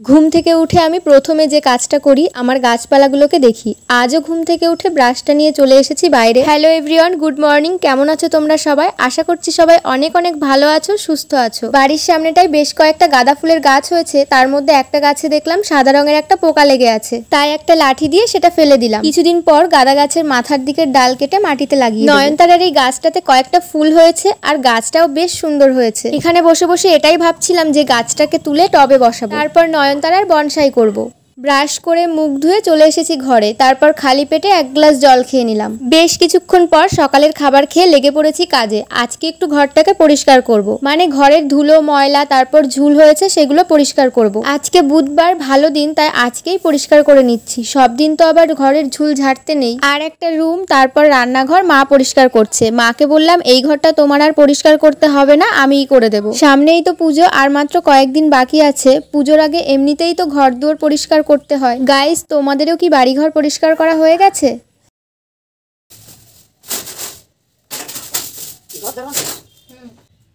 ঘুম থেকে উঠে আমি প্রথমে যে কাজটা করি আমার গাছপালাগুলোকে দেখি। আজও ঘুম থেকে উঠে ব্রাশটা নিয়ে চলে এসেছি বাইরে। Hello everyone, good morning. কেমন আছো তোমরা সবাই? আশা করছি সবাই অনেক অনেক ভালো আছো, সুস্থ আছো। বাড়ির সামনেটাই বেশ কয়েকটা গাঁদা ফুলের গাছ হয়েছে, তার মধ্যে একটা গাছে দেখলাম সাদা রঙের একটা পোকা লেগে আছে, তাই একটা লাঠি দিয়ে সেটা ফেলে দিলাম। কিছুদিন পর গাঁদা গাছের মাথার দিকের ডাল কেটে মাটিতে লাগিয়ে নয়নতারার এই গাছটাতে কয়েকটা ফুল হয়েছে আর গাছটাও বেশ সুন্দর হয়েছে। এখানে বসে বসে এটাই ভাবছিলাম যে গাছটাকে তুলে টবে বসাবো, তারপর নয়নতারার বনসাই করব। ব্রাশ করে মুখ ধুয়ে চলে এসেছি ঘরে, তারপর খালি পেটে এক গ্লাস জল খেয়ে নিলাম। বেশ কিছুক্ষণ পর সকালের খাবার খেয়ে লেগে পড়েছি কাজে। আজকে একটু ঘরটাকে পরিষ্কার করব, মানে ঘরের ধুলো ময়লা তারপর ঝুল হয়েছে সেগুলো পরিষ্কার করব। আজকে বুধবার, ভালো দিন, তাই আজকেই পরিষ্কার করে নিচ্ছি। সব দিন তো আবার ঘরের ঝুল ঝাড়তে নেই। আর একটা রুম, তারপর রান্নাঘর মা পরিষ্কার করছে। মাকে বললাম এই ঘরটা তোমার আর পরিষ্কার করতে হবে না, আমিই করে দেবো। সামনেই তো পুজো, আর মাত্র কয়েকদিন বাকি আছে। পুজোর আগে এমনিতেই তো ঘর দুয়ার পরিষ্কার করতে হয়। গাইস, তোমাদেরও কি বাড়িঘর পরিষ্কার করা হয়ে গেছে?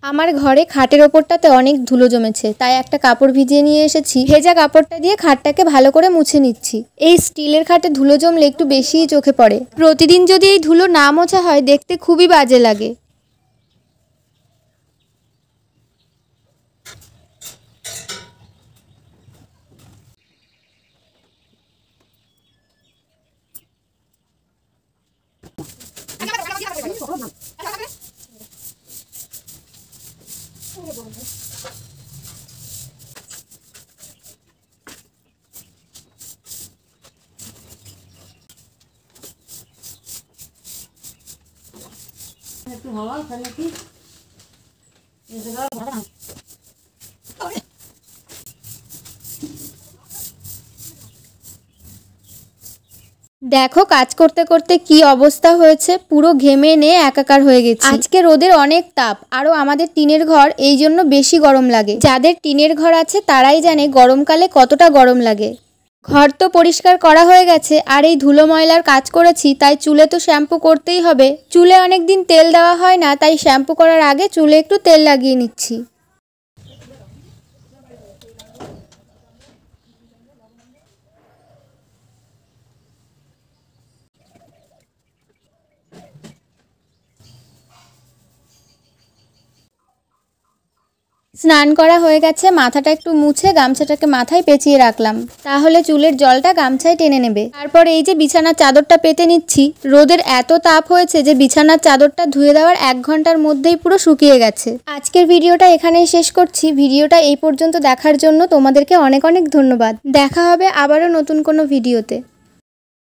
আমার ঘরে খাটের ওপরটাতে অনেক ধুলো জমেছে, তাই একটা কাপড় ভিজিয়ে নিয়ে এসেছি। ভেজা কাপড়টা দিয়ে খাটটাকে ভালো করে মুছে নিচ্ছি। এই স্টিলের খাটে ধুলো জমলে একটু বেশিই চোখে পড়ে। প্রতিদিন যদি এই ধুলো না মোছা হয় দেখতে খুবই বাজে লাগে। দেখো কাজ করতে করতে কি অবস্থা হয়েছে, পুরো ঘেমে নিয়ে একাকার হয়ে গেছে। আজকে রোদের অনেক তাপ, আরো আমাদের টিনের ঘর, এই জন্য বেশি গরম লাগে। যাদের টিনের ঘর আছে তারাই জানে গরমকালে কতটা গরম লাগে। ঘর তো পরিষ্কার করা হয়ে গেছে, আর এই ধুলো ময়লার কাজ করেছি, তাই চুলে তো শ্যাম্পু করতেই হবে। চুলে অনেকদিন তেল দেওয়া হয় না, তাই শ্যাম্পু করার আগে চুলে একটু তেল লাগিয়ে নিচ্ছি। স্নান করা হয়ে গেছে, মাথাটা একটু মুছে গামছাটাকে মাথায় পেঁচিয়ে রাখলাম, তাহলে চুলের জলটা গামছায় টেনে নেবে। তারপর এই যে বিছানার চাদরটা পেতে নিচ্ছি। রোদের এত তাপ হয়েছে যে বিছানার চাদরটা ধুয়ে দেওয়ার 1 ঘন্টার মধ্যেই পুরো শুকিয়ে গেছে। আজকের ভিডিওটা এখানেই শেষ করছি। ভিডিওটা এই পর্যন্ত দেখার জন্য তোমাদেরকে অনেক অনেক ধন্যবাদ। দেখা হবে আবারও নতুন কোনো ভিডিওতে।